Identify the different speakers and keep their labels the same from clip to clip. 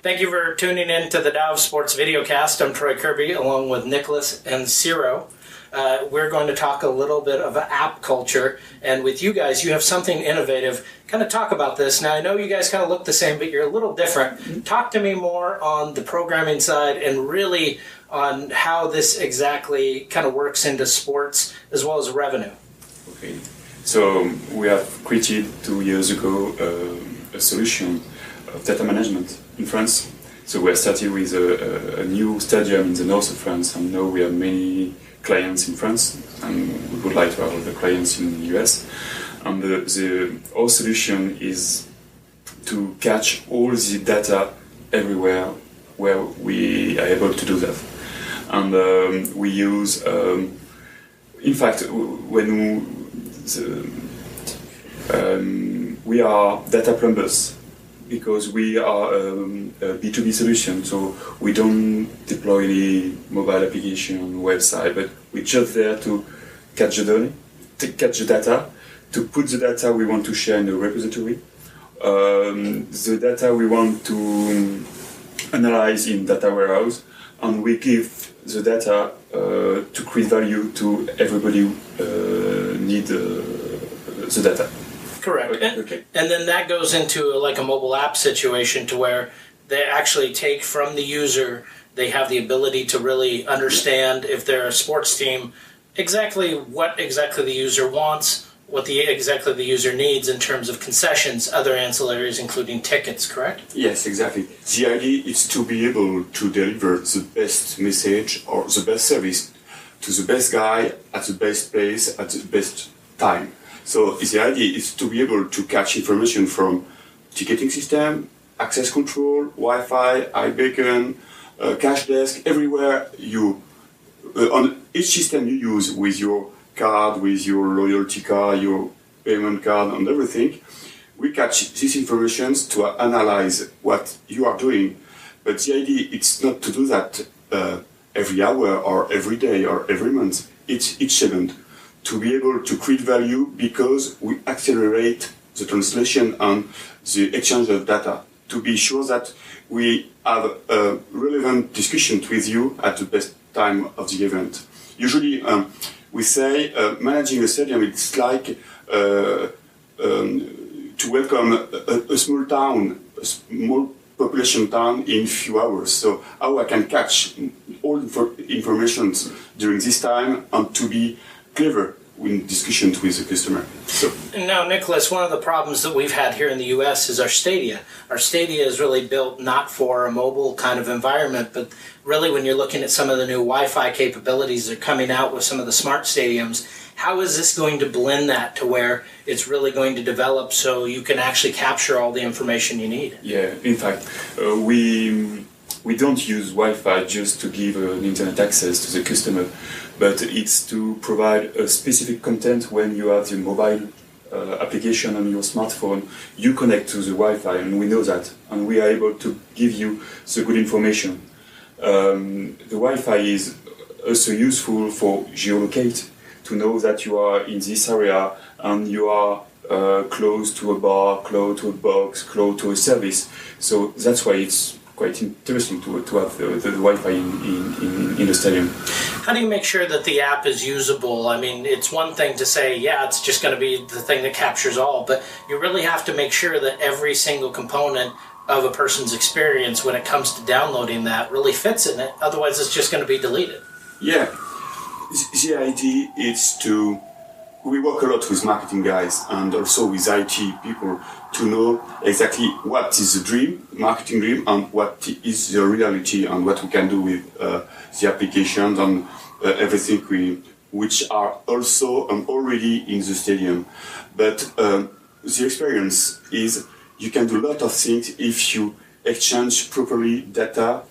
Speaker 1: Thank you for tuning in to the Dow Sports Videocast. I'm Troy Kirby, along with Nicholas and Cyril. We're going to talk a little bit of app culture, and with you guys, you have something innovative. Kind of talk about this. Now, I know you guys kind of look the same, but you're a little different. Talk to me more on the programming side and really on how this exactly kind of works into sports as well as revenue.
Speaker 2: Okay, so we have created 2 years ago a solution of data management in France. So we started with a new stadium in the north of France, and now we have many clients in France, and we would like to have other clients in the US. And our solution is to catch all the data everywhere where we are able to do that. And we use, in fact, we are data plumbers, because we are a B2B solution, so we don't deploy any mobile application, website, but we're just there to catch the data, to put the data we want to share in the repository, the data we want to analyze in data warehouse, and we give the data to create value to everybody who need the data.
Speaker 1: Correct.
Speaker 2: Okay.
Speaker 1: And then that goes into like a mobile app situation to where they actually take from the user, they have the ability to really understand if they're a sports team, what exactly the user wants, what exactly the user needs in terms of concessions, other ancillaries, including tickets, correct?
Speaker 3: Yes, exactly. The idea is to be able to deliver the best message or the best service to the best guy at the best place at the best time. So the idea is to be able to catch information from ticketing system, access control, Wi-Fi, iBeacon, cash desk, everywhere on each system you use with your card, with your loyalty card, your payment card and everything. We catch these information to analyze what you are doing. But the idea is not to do that every hour or every day or every month. It's each second. To be able to create value because we accelerate the translation and the exchange of data, to be sure that we have a relevant discussion with you at the best time of the event. Usually we say managing a stadium, it's like to welcome a small town, a small population town in few hours. So how I can catch all information during this time and to be clever in discussions with the customer. So.
Speaker 1: Now, Nicholas, one of the problems that we've had here in the U.S. is our stadia. Our stadia is really built not for a mobile kind of environment, but really when you're looking at some of the new Wi-Fi capabilities that are coming out with some of the smart stadiums, how is this going to blend that to where it's really going to develop so you can actually capture all the information you need?
Speaker 2: Yeah, in fact, we don't use Wi-Fi just to give an internet access to the customer, but it's to provide a specific content. When you have the mobile application on your smartphone, you connect to the Wi-Fi, and we know that, and we are able to give you the good information. The Wi-Fi is also useful for geolocate, to know that you are in this area and you are close to a bar, close to a box, close to a service. So that's why it's quite interesting to have the Wi-Fi in the stadium.
Speaker 1: How do you make sure that the app is usable? I mean, it's one thing to say, yeah, it's just going to be the thing that captures all, but you really have to make sure that every single component of a person's experience when it comes to downloading that really fits in it. Otherwise, it's just going to be deleted.
Speaker 3: Yeah. The idea is we work a lot with marketing guys and also with IT people to know exactly what is the dream, marketing dream, and what is the reality and what we can do with the applications and everything which are also already in the stadium. But the experience is you can do a lot of things if you exchange properly data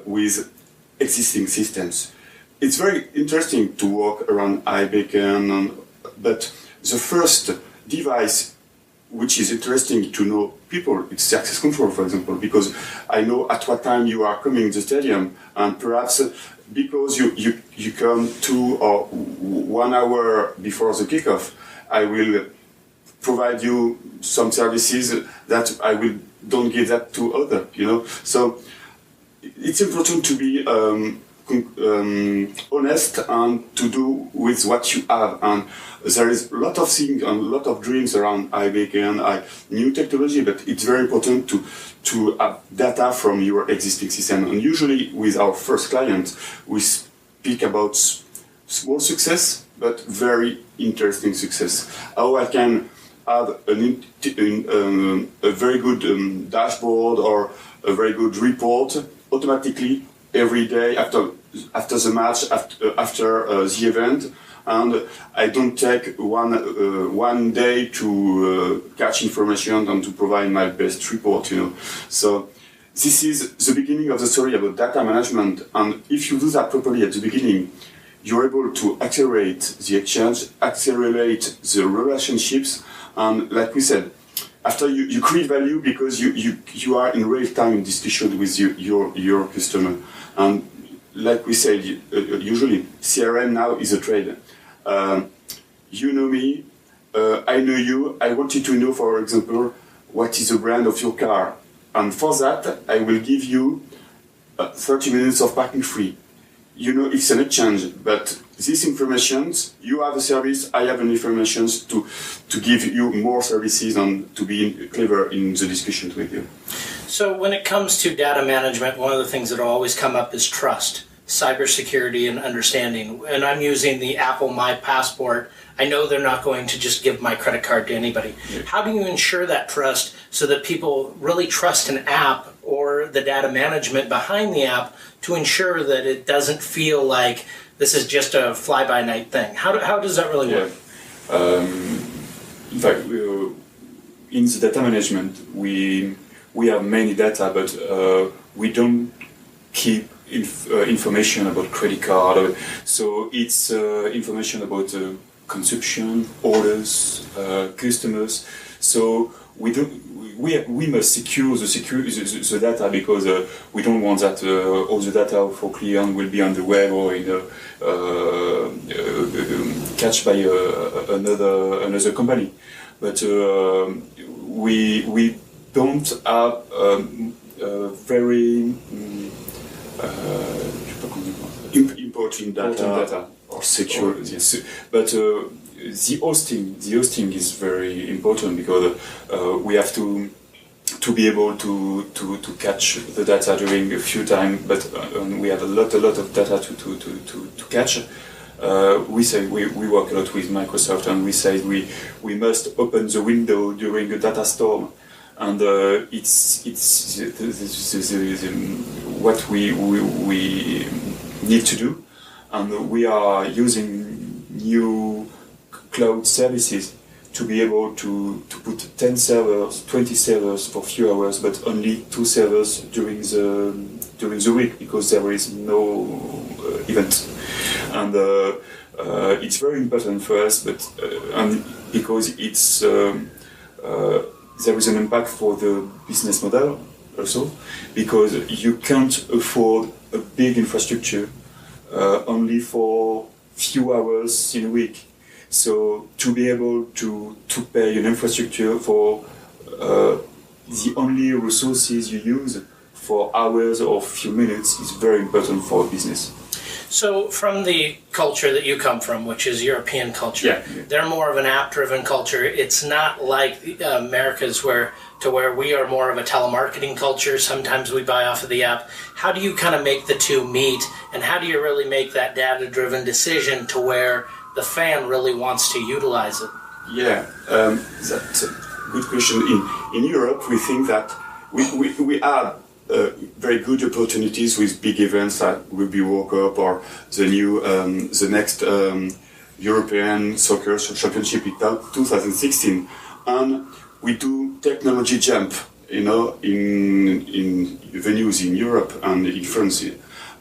Speaker 3: with existing systems. It's very interesting to walk around iBeacon, but the first device which is interesting to know people, it's the access control, for example, because I know at what time you are coming to the stadium, and perhaps because you come 2 or 1 hour before the kickoff, I will provide you some services that don't give that to other, So it's important to be honest and to do with what you have. And there is a lot of things and a lot of dreams around iBeacon, new technology, but it's very important to have data from your existing system. And usually with our first client, we speak about small success, but very interesting success. How I can have a very good dashboard or a very good report automatically every day after the match, after the event, and I don't take one day to catch information and to provide my best report. So this is the beginning of the story about data management, and if you do that properly at the beginning, you're able to accelerate the exchange, accelerate the relationships, and like we said, after you create value because you are in real-time discussion with your customer. And like we said, usually CRM now is a trade. You know me, I know you, I wanted to know, for example, what is the brand of your car. And for that, I will give you 30 minutes of parking free. It's an exchange, but these informations, you have a service, I have an information to give you more services and to be clever in the discussion with you.
Speaker 1: So when it comes to data management, one of the things that will always come up is trust, cybersecurity, and understanding. And I'm using the Apple My Passport. I know they're not going to just give my credit card to anybody. Yeah. How do you ensure that trust so that people really trust an app or the data management behind the app to ensure that it doesn't feel like this is just a fly-by-night thing? How does that really work?
Speaker 2: In fact, in the data management, we have many data, but we don't keep information about credit card. So it's information about consumption, orders, customers. So we must secure the data because we don't want that all the data for client will be on the web or in catch by another company. But we don't have very
Speaker 3: important data or secure.
Speaker 2: Yes, but the hosting is very important because we have to be able to catch the data during a few times, but we have a lot of data to catch. We say we work a lot with Microsoft, and we say we must open the window during a data storm, and it's what we need to do, and we are using new cloud services to be able to put 10 servers, 20 servers for a few hours, but only 2 servers during the week because there is no event. And it's very important for us, but and because it's there is an impact for the business model also, because you can't afford a big infrastructure only for few hours in a week. So to be able to pay an infrastructure for the only resources you use for hours or few minutes is very important for a business.
Speaker 1: So from the culture that you come from, which is European culture, they're more of an app-driven culture. It's not like America's where we are more of a telemarketing culture. Sometimes we buy off of the app. How do you kind of make the two meet, and how do you really make that data-driven decision to where the fan really wants to utilize it?
Speaker 3: Yeah, that's a good question. In Europe, we think that we have very good opportunities with big events like Rugby World Cup or the next European Soccer Championship in 2016, and we do technology jump, in venues in Europe and in France,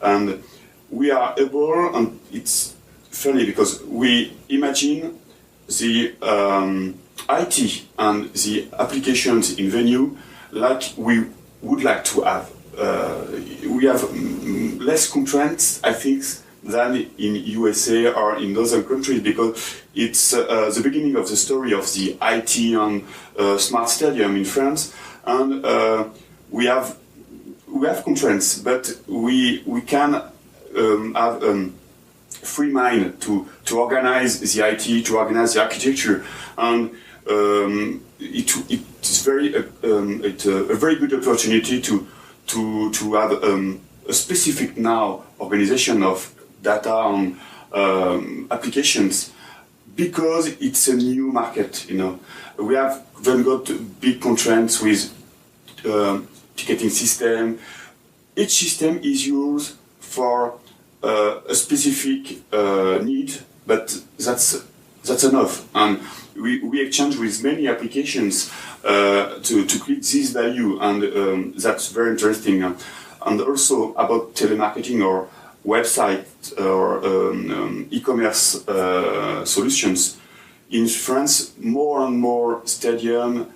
Speaker 3: and we are able, and it's funny because we imagine the IT and the applications in venue like we would like to have. We have less constraints, I think, than in USA or in other countries, because it's the beginning of the story of the IT and smart stadium in France, and we have constraints, but we can have free mind to organize the IT, to organize the architecture, and it's a very good opportunity to have a specific now organization of data on applications, because it's a new market. We have then got big constraints with ticketing system. Each system is used for a specific need, but that's enough. And we exchange with many applications to create this value, and that's very interesting. And also about telemarketing or website or e-commerce solutions. In France, more and more stadium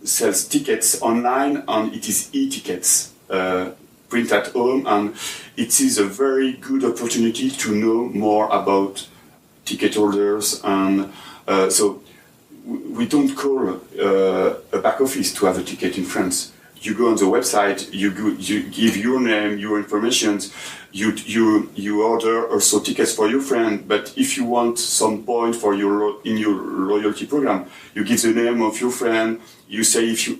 Speaker 3: sells tickets online, and it is e-tickets. Print at home, and it is a very good opportunity to know more about ticket holders, and so we don't call a back office to have a ticket in France. You go on the website, you give your name, your information, you order also tickets for your friend. But if you want some point for in your loyalty program, you give the name of your friend. You say if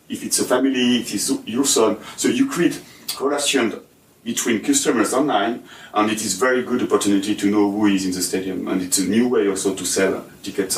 Speaker 3: it's a family, if it's your son. So you create relation between customers online, and it is very good opportunity to know who is in the stadium, and it's a new way also to sell tickets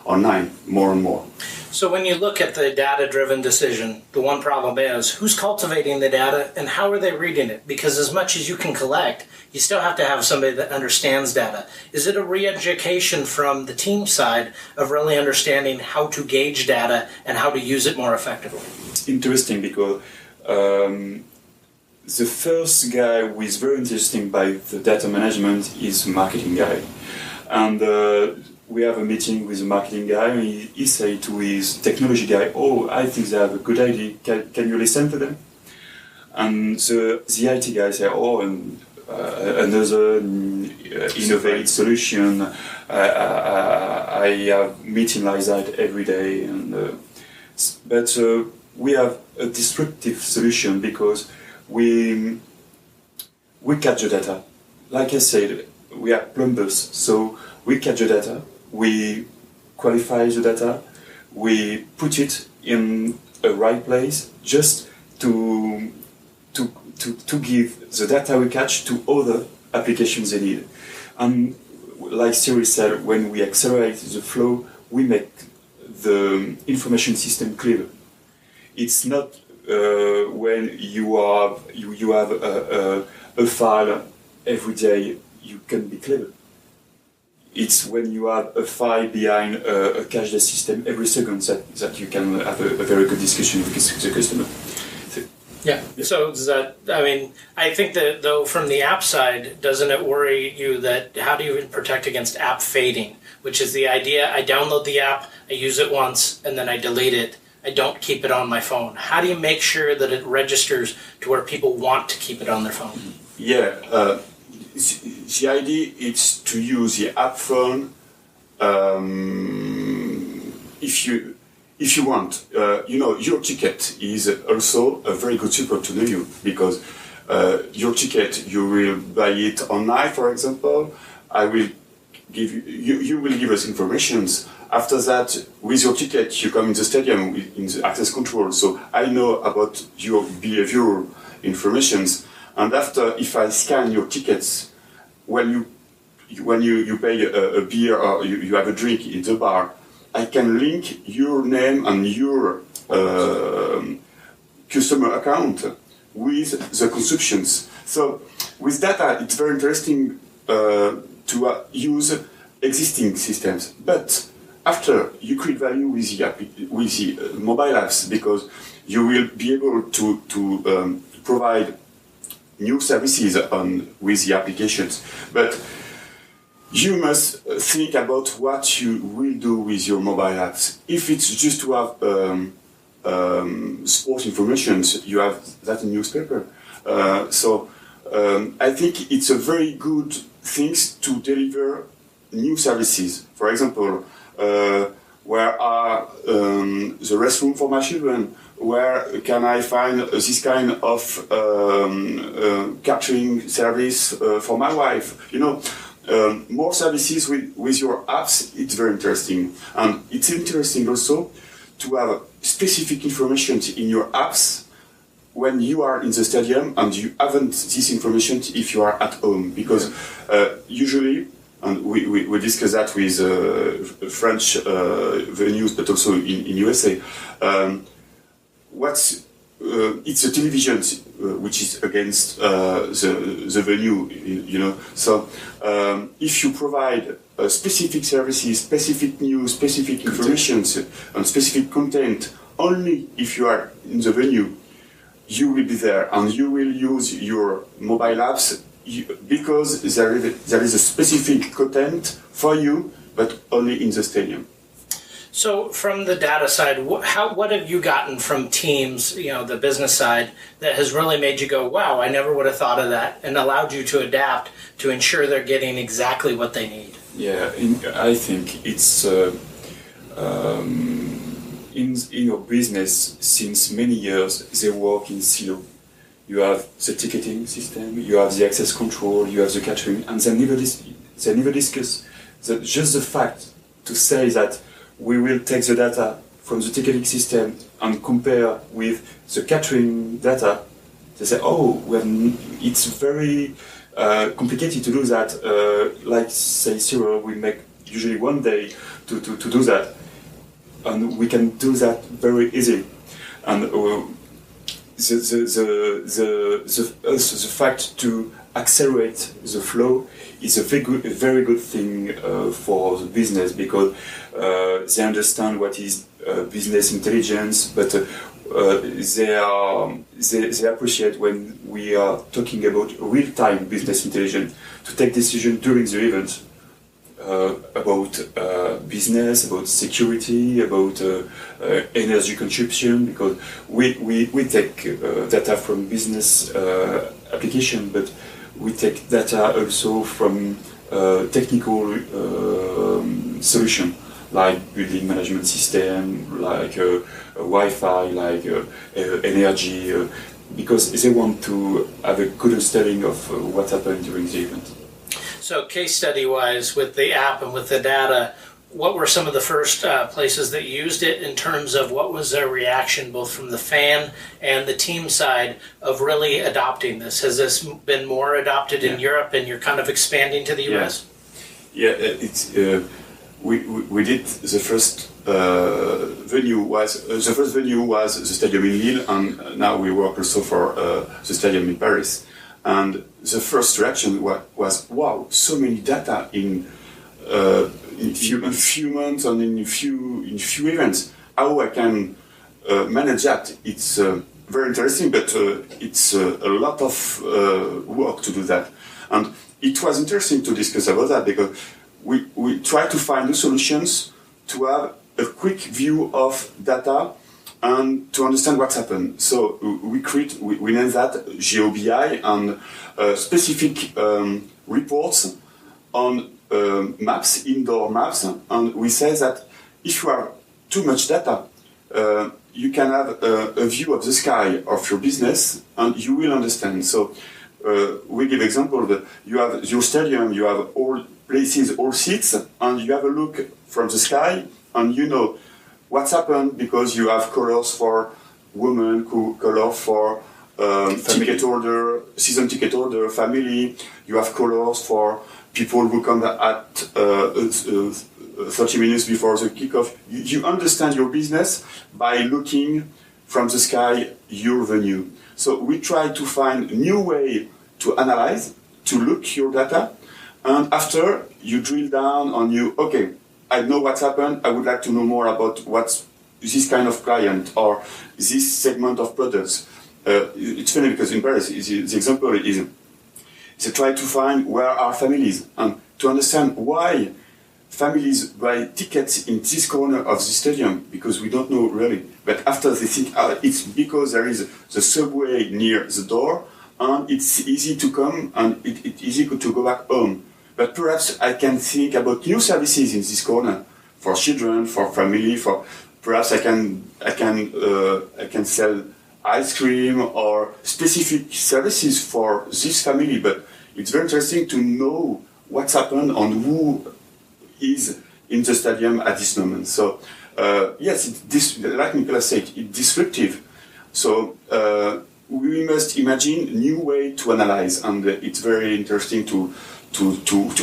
Speaker 3: online more and more.
Speaker 1: So when you look at the data-driven decision, the one problem is who's cultivating the data and how are they reading it? Because as much as you can collect, you still have to have somebody that understands data. Is it a re-education from the team side of really understanding how to gauge data and how to use it more effectively?
Speaker 2: Interesting, because the first guy who is very interesting by the data management is the marketing guy. And we have a meeting with the marketing guy, and he said to his technology guy, "Oh, I think they have a good idea. Can you listen to them?" And the IT guy said, "Oh, another innovative solution. I have meeting like that every day." But we have a disruptive solution, because we catch the data. Like I said, we are plumbers, so we catch the data, we qualify the data, we put it in a right place, just to give the data we catch to other applications they need. And like Cyril said, when we accelerate the flow, we make the information system clearer. It's not when you have a file every day, you can be clever. It's when you have a file behind a cached system every second that you can have a very good discussion with the customer.
Speaker 1: Yeah. So does that, I think that though from the app side, doesn't it worry you that how do you protect against app fading, which is the idea I download the app, I use it once, and then I delete it. I don't keep it on my phone. How do you make sure that it registers to where people want to keep it on their phone?
Speaker 3: Yeah, the idea is to use the app phone if you want. Your ticket is also a very good support to know you, because your ticket, you will buy it online, for example. I will give you will give us informations. After that, with your ticket, you come in the stadium in the access control. So I know about your behavioral informations. And after, if I scan your tickets, when you pay a beer or you have a drink in the bar, I can link your name and your customer account with the consumptions. So with data, it's very interesting to use existing systems. But after, you create value with the mobile apps, because you will be able to provide new services with the applications. But you must think about what you will do with your mobile apps. If it's just to have sports information, you have that in newspaper. So I think it's a very good thing to deliver new services. For example, where are the restroom for my children? Where can I find this kind of catering service for my wife? You know, more services with your apps, it's very interesting. And it's interesting also to have specific information in your apps when you are in the stadium and you haven't this information if you are at home. Because usually, and we discuss that with French venues, but also in USA, it's a television which is against the venue, you know. So if you provide specific services, specific news, specific information, and specific content only if you are in the venue, you will be there and you will use your mobile apps because there is a specific content for you, but only in the stadium.
Speaker 1: So from the data side, what have you gotten from teams, you know, the business side, that has really made you go, wow, I never would have thought of that, and allowed you to adapt to ensure they're getting exactly what they need?
Speaker 2: Yeah, I think it's in your business since many years they work in silo. You have the ticketing system, you have the access control, you have the catering, and they never discuss just the fact to say that we will take the data from the ticketing system and compare with the catering data. They say, oh, it's very complicated to do that. Like, say, Cyril, we make usually one day to do that. And we can do that very easy. And the fact to accelerate the flow is a very good thing for the business, because they understand what is business intelligence, but they appreciate when we are talking about real-time business intelligence to take decisions during the event about business, about security, about energy consumption, because we take data from business application, but we take data also from technical solution, like building management system, like Wi-Fi, like energy, because they want to have a good understanding of what happened during the event.
Speaker 1: So case study-wise, with the app and with the data, what were some of the first places that you used it, in terms of what was their reaction, both from the fan and the team side, of really adopting this? Has this been more adopted in Europe, and you're kind of expanding to the US?
Speaker 3: Yeah, it's we did the first venue was the stadium in Lille, and now we work also for the stadium in Paris. And the first reaction was, wow, so many data in few months and in few events. How I can manage that? It's very interesting, but it's a lot of work to do that. And it was interesting to discuss about that, because we try to find new solutions to have a quick view of data and to understand what's happened. So we name that GeoBI, and specific reports on maps, indoor maps, and we say that if you have too much data, you can have a view of the sky of your business, and you will understand. So we give example that you have your stadium, you have all places, all seats, and you have a look from the sky, and you know what's happened, because you have colors for women, color for ticket holder, season ticket holder, family. You have colors for people who come at 30 minutes before the kickoff. You understand your business by looking from the sky your venue. So we try to find new way to analyze, to look your data, and after you drill down on okay, I know what's happened, I would like to know more about what's this kind of client or this segment of products. It's funny because in Paris, the example is they try to find where are families and to understand why families buy tickets in this corner of the stadium, because we don't know really. But after they think it's because there is the subway near the door, and it's easy to come and it's easy to go back home. But perhaps I can think about new services in this corner for children, for family, for perhaps I can sell ice cream or specific services for this family. But it's very interesting to know what's happened and who is in the stadium at this moment. So yes, like Nicolas said, it's disruptive. So we must imagine new way to analyze, and it's very interesting to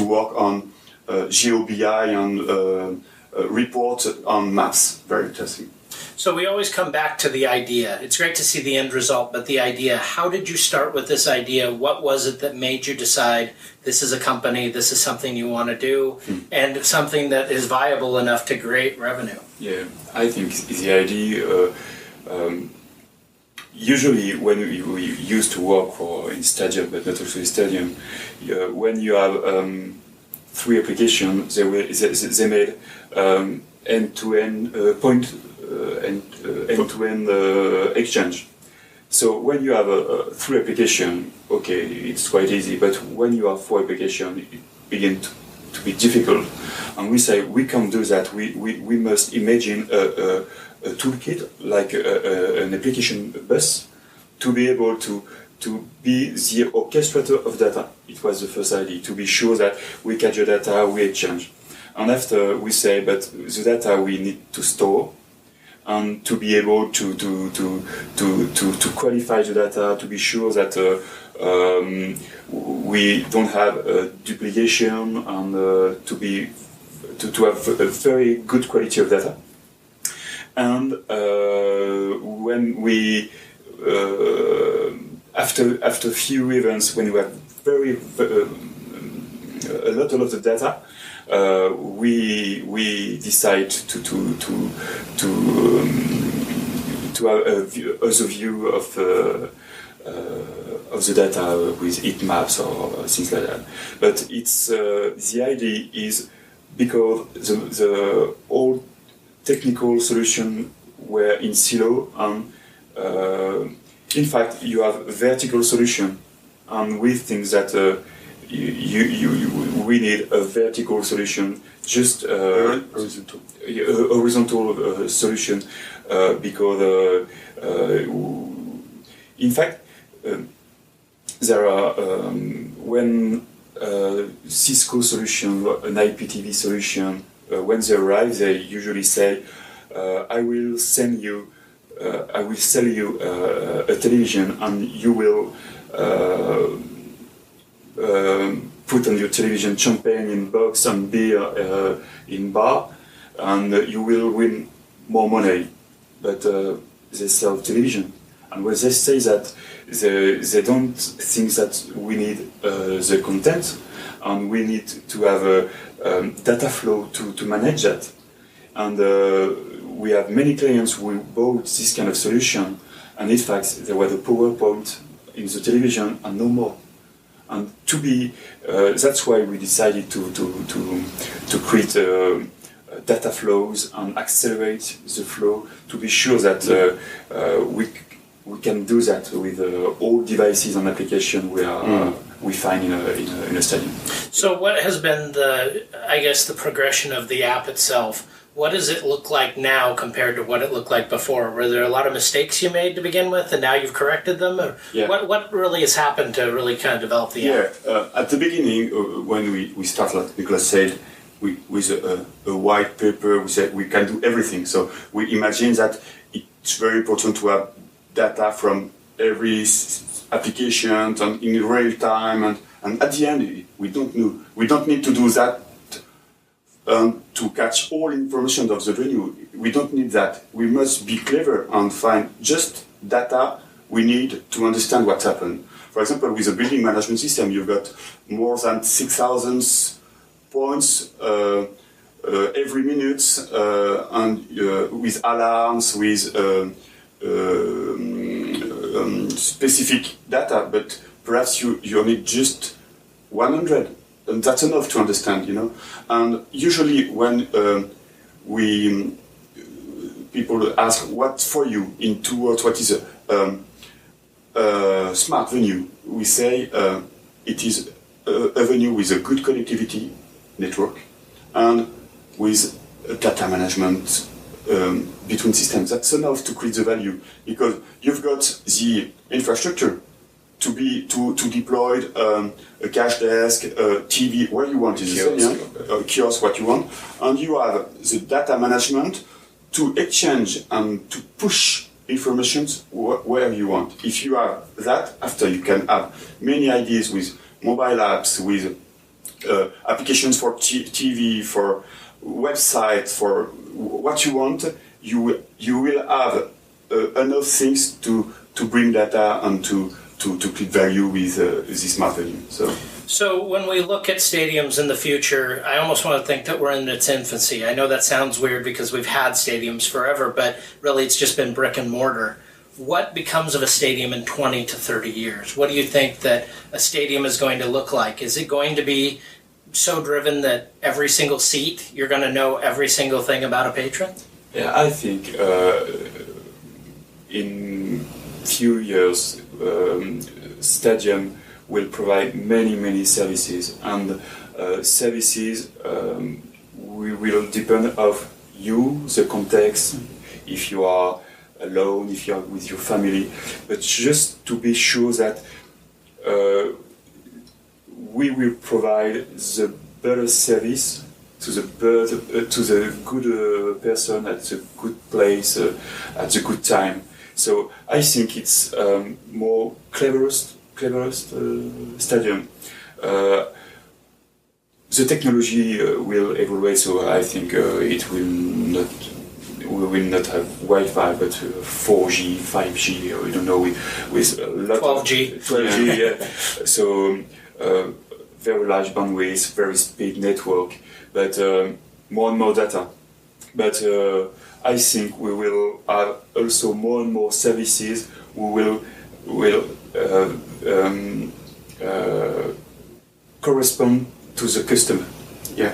Speaker 3: work on GeoBI and report on maps. Very interesting.
Speaker 1: So we always come back to the idea. It's great to see the end result, but the idea, how did you start with this idea? What was it that made you decide this is a company, this is something you want to do, and something that is viable enough to create revenue?
Speaker 2: Yeah, I think the idea, usually when we used to work in stadium, but not also in stadium, when you have 3 applications, they made end-to-end end-to-end exchange. So when you have 3 applications, okay, it's quite easy. But when you have 4 applications, it begins to be difficult. And we say we can't do that. We must imagine a toolkit like an application bus to be able to be the orchestrator of data. It was the first idea, to be sure that we catch the data, we exchange. And after we say, but the data we need to store, and to be able to qualify the data, to be sure that we don't have duplication, and to have a very good quality of data. And when we after few events, when we have a lot of data, we decide to have a view of the data with heat maps or things like that. But it's the idea is because the old technical solution were in silo, and in fact you have vertical solution, and we think that we need a vertical solution, just horizontal solution, because in fact there are when Cisco solution, an IPTV solution, when they arrive, they usually say, I will sell you a television, and you will put on your television champagne in box and beer in bar, and you will win more money. But they sell television, and when they say that, they don't think that we need the content, and we need to have a data flow to manage that. And we have many clients who bought this kind of solution, and in fact there was a PowerPoint in the television and no more. And to be, that's why we decided to create data flows and accelerate the flow, to be sure that we can do that with all devices and applications we find in a stadium.
Speaker 1: So what has been the progression of the app itself? What does it look like now compared to what it looked like before? Were there a lot of mistakes you made to begin with, and now you've corrected them? Or what really has happened to really kind of develop the app?
Speaker 3: At the beginning, when we start, like Nicolas said, with a white paper, we said we can do everything. So we imagine that it's very important to have data from every application and in real time, and at the end we don't need to do that to catch all information of the venue. We don't need that. We must be clever and find just data we need to understand what happened. For example, with a building management system, you've got more than 6,000 points every minute, and with alarms, with specific data, but perhaps you need just 100, and that's enough to understand, And usually when people ask, what for you in 2 words, what is smart venue, we say it is a venue with a good connectivity network and with data management between systems. That's enough to create the value, because you've got the infrastructure to be to deploy a cash desk, a TV, where you want in the stadium, a kiosk, what you want, and you have the data management to exchange and to push information where you want. If you have that, after you can have many ideas with mobile apps, with applications for TV, for website, for what you want. You will have enough things to bring data and to create value with this smart venue.
Speaker 1: So when we look at stadiums in the future, I almost want to think that we're in its infancy. I know that sounds weird because we've had stadiums forever, but really it's just been brick and mortar. What becomes of a stadium in 20 to 30 years? What do you think that a stadium is going to look like? Is it going to be so driven that every single seat, you're going to know every single thing about a patron?
Speaker 2: Yeah, I think in few years, stadium will provide many services, and services will depend of you, the context, if you are alone, if you are with your family, but just to be sure that we will provide the better service to the good person at the good place at the good time. So I think it's more cleverest stadium. The technology will evolve, so I think we will not have Wi-Fi, but 4G, 5G, we don't know, with a lot
Speaker 1: 12G.
Speaker 2: 12G, yeah. So very large bandwidth, very speed network, but more and more data. But I think we will have also more and more services who will correspond to the customer. Yeah.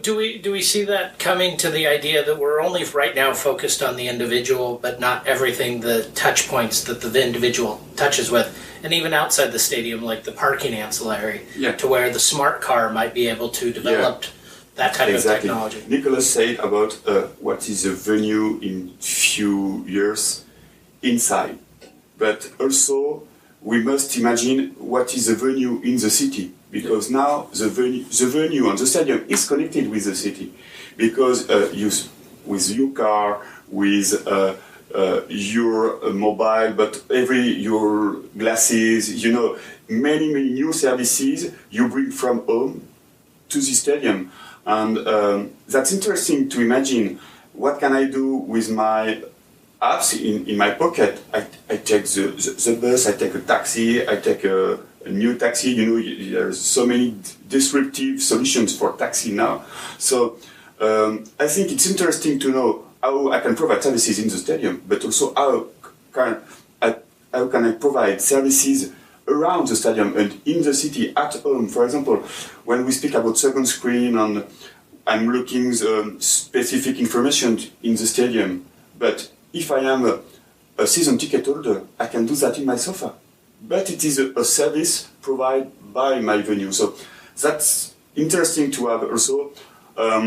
Speaker 1: Do we see that coming to the idea that we're only right now focused on the individual, but not everything, the touch points that the individual touches with, and even outside the stadium, like the parking ancillary, to where the smart car might be able to develop that type of technology?
Speaker 3: Nicolas said about what is a venue in few years inside, but also we must imagine what is a venue in the city. Because now the venue and the stadium is connected with the city, because with your car, with your mobile, but your glasses, many new services you bring from home to the stadium, and that's interesting to imagine. What can I do with my apps in my pocket? I take the bus, I take a taxi, I take a new taxi. There's so many disruptive solutions for taxi now. So I think it's interesting to know how I can provide services in the stadium, but also how can I provide services around the stadium and in the city, at home. For example, when we speak about second screen and I'm looking specific information in the stadium, but if I am a season ticket holder, I can do that in my sofa. But it is a service provided by my venue. So that's interesting to have also a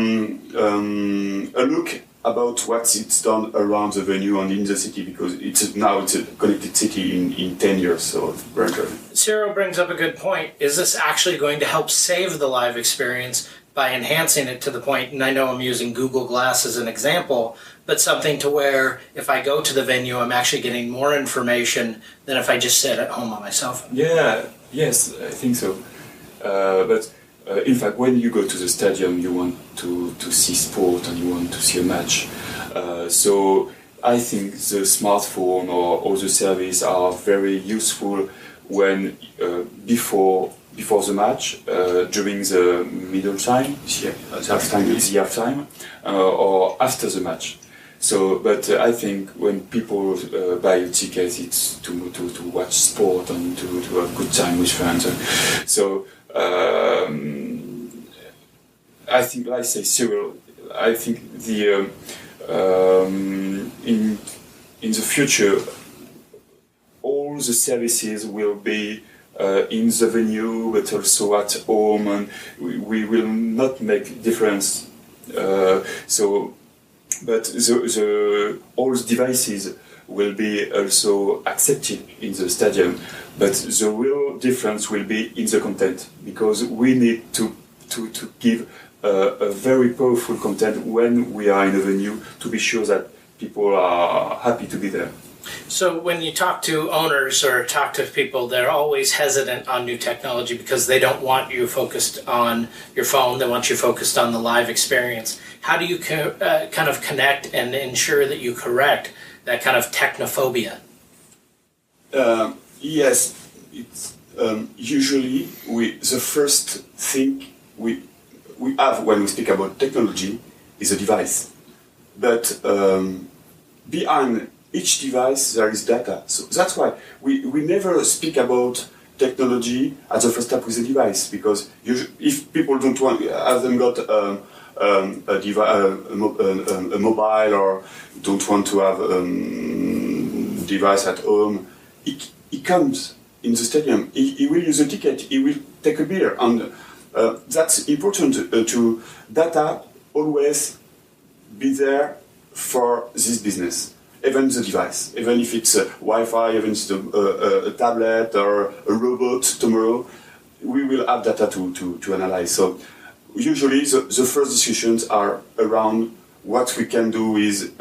Speaker 3: look about what's done around the venue and in the city, because it's a connected city in 10 years. So it's very interesting.
Speaker 1: Cyril brings up a good point. Is this actually going to help save the live experience by enhancing it to the point, and I know I'm using Google Glass as an example, but something to where if I go to the venue, I'm actually getting more information than if I just sit at home on my cell phone?
Speaker 2: Yes, I think so. But in fact, when you go to the stadium, you want to see sport and you want to see a match. So I think the smartphone or other service are very useful when before the match, during the middle time, the half time, or after the match. So, but I think when people buy a ticket, it's to watch sport and to have a good time with friends. So I think, like I say, Cyril, I think the in the future, all the services will be in the venue, but also at home, and we will not make difference. But all the devices will be also accepted in the stadium. But the real difference will be in the content, because we need to give a very powerful content when we are in a venue to be sure that people are happy to be there.
Speaker 1: So when you talk to owners or talk to people, they're always hesitant on new technology because they don't want you focused on your phone. They want you focused on the live experience. How do you kind of connect and ensure that you correct that kind of technophobia?
Speaker 3: Yes, it's usually the first thing we have when we speak about technology is a device, but behind each device there is data. So that's why we never speak about technology at the first step with a device, because if people don't want, haven't got a mobile or don't want to have device at home, he comes in the stadium, he will use a ticket, he will take a beer, and that's important to data always be there for this business. Even the device, even if it's Wi-Fi, even if it's a tablet or a robot tomorrow, we will have data to analyze. So usually the first discussions are around what we can do with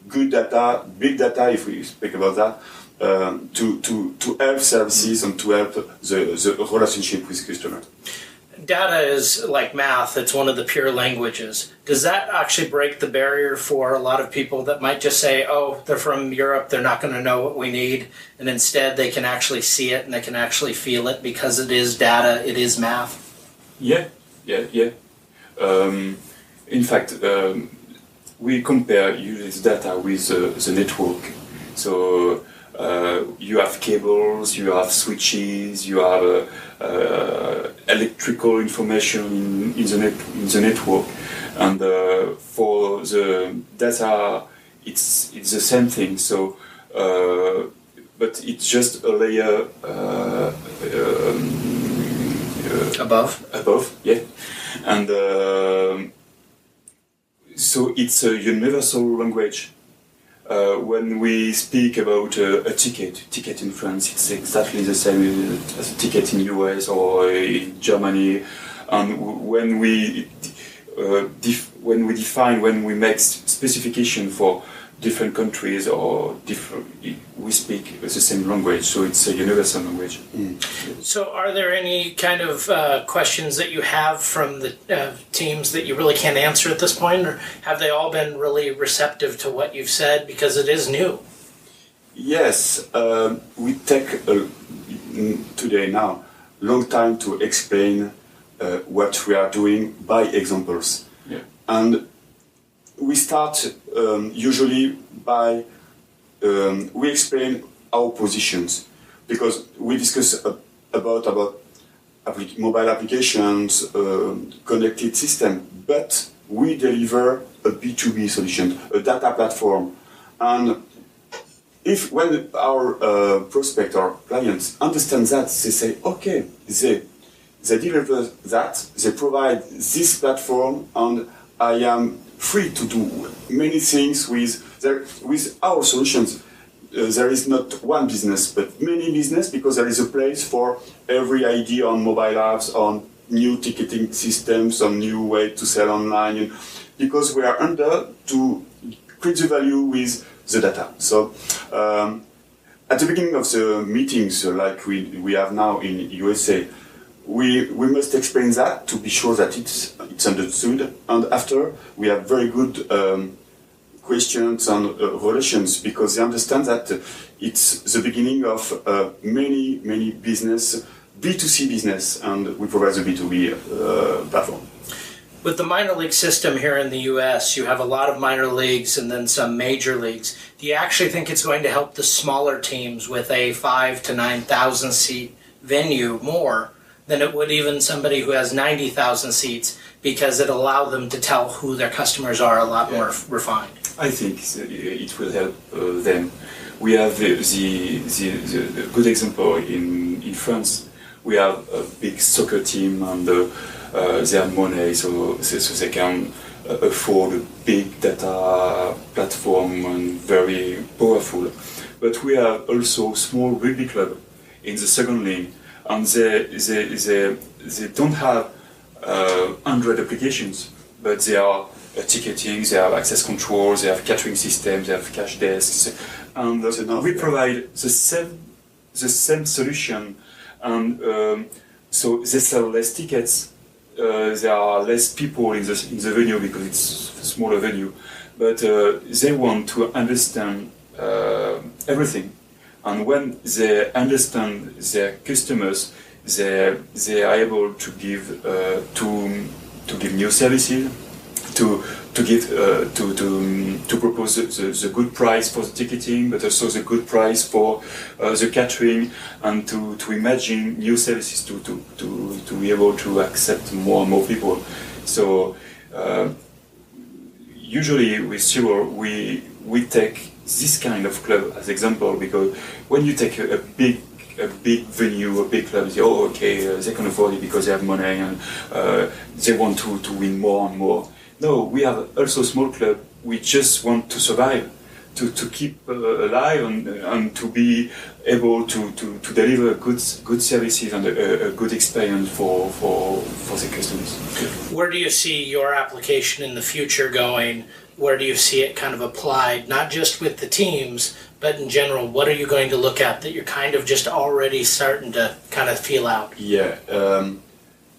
Speaker 3: good data, big data, if we speak about that, to help services and to help the relationship with customers.
Speaker 1: Data is like math. It's one of the pure languages. Does that actually break the barrier for a lot of people that might just say, oh, they're from Europe, they're not going to know what we need, and instead they can actually see it and they can actually feel it because it is data, it is math?
Speaker 2: Yeah. In fact, we compare usually data with the network. So you have cables, you have switches, you have electrical information in the network, and for the data, it's the same thing. So, but it's just a layer above, yeah, and so it's a universal language. When we speak about a ticket in France, it's exactly the same as a ticket in US or in Germany. And when we make specification for different countries or we speak the same language, so it's a universal language.
Speaker 1: So are there any kind of questions that you have from the teams that you really can't answer at this point, or have they all been really receptive to what you've said, because it is new?
Speaker 3: Yes, we take today now long time to explain what we are doing by examples.
Speaker 2: Yeah. And
Speaker 3: we start usually by we explain our positions, because we discuss about mobile applications, connected system, but we deliver a B2B solution, a data platform, and when our prospect or clients understand that, they say, okay, they deliver that, they provide this platform, and I am free to do many things with our solutions. There is not one business, but many business, because there is a place for every idea on mobile apps, on new ticketing systems, on new way to sell online, because we are under to create the value with the data. So at the beginning of the meetings, like we have now in USA, we must explain that to be sure that it's understood, and after we have very good questions and relations, because they understand that it's the beginning of many business, B2C business, and we provide the B2B platform.
Speaker 1: With the minor league system here in the US, you have a lot of minor leagues and then some major leagues. Do you actually think it's going to help the smaller teams with a 5,000 to 9,000 seat venue more than it would even somebody who has 90,000 seats, because it allow them to tell who their customers are a lot more refined?
Speaker 2: I think it will help them. we have the good example in France. We have a big soccer team, and they have money, so they can afford a big data platform and very powerful. But we have also small rugby club in the second league, and they don't have 100 applications, but they are ticketing, they have access control, they have catering systems, they have cash desks, and we provide the same solution, and so they sell less tickets. There are less people in the venue because it's a smaller venue, but they want to understand everything, and when they understand their customers, they are able to give new services, to propose the good price for the ticketing, but also the good price for the catering, and to imagine new services to be able to accept more and more people. So usually with Cyril we take this kind of club as example, because when you take a big venue, a big club, they can afford it because they have money and they want to win more and more. No, we have also a small club. We just want to survive, to keep alive, and to be able to deliver good services and a good experience for the customers.
Speaker 1: Where do you see your application in the future going? Where do you see it kind of applied, not just with the teams, but in general? What are you going to look at that you're kind of just already starting to kind of feel out?
Speaker 3: Yeah,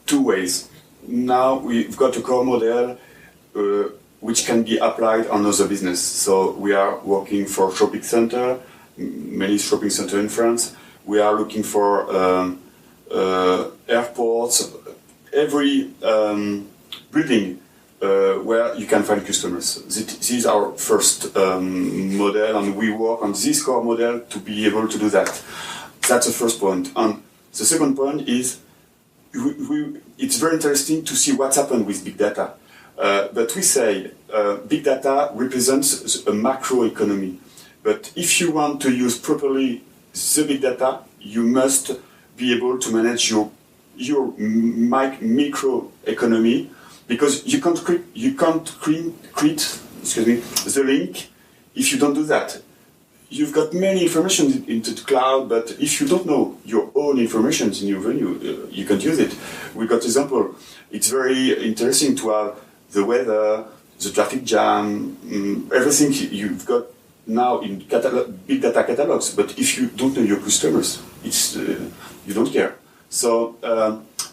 Speaker 3: two ways. Now we've got a core model which can be applied on other business. So we are working for shopping center, many shopping center in France. We are looking for airports, every building where you can find customers. This is our first model, and we work on this core model to be able to do that. That's the first point. And the second point is it's very interesting to see what's happened with big data. But we say big data represents a macro economy. But if you want to use properly the big data, you must be able to manage your micro economy, because you can't create the link if you don't do that. You've got many information into the cloud, but if you don't know your own information in your venue, you can't use it. We got example. It's very interesting to have the weather, the traffic jam, everything you've got now in big data catalogs. But if you don't know your customers, you don't care. So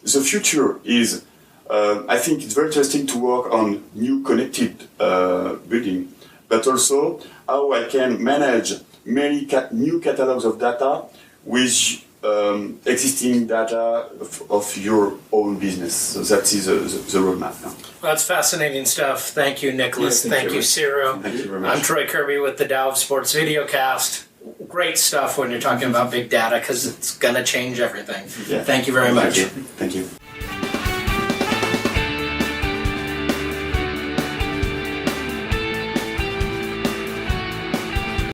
Speaker 3: the future is, I think it's very interesting to work on new connected building, but also how I can manage many new catalogs of data with existing data of your own business. So that is the roadmap now.
Speaker 1: Well, that's fascinating stuff. Thank you, Nicolas.
Speaker 3: Yeah,
Speaker 1: thank you, Cyril.
Speaker 3: Thank you very much.
Speaker 1: I'm Troy Kirby with the Dow of Sports Videocast. Great stuff when you're talking about big data, because it's going to change everything.
Speaker 3: Yeah.
Speaker 1: Thank you very much.
Speaker 3: Thank you.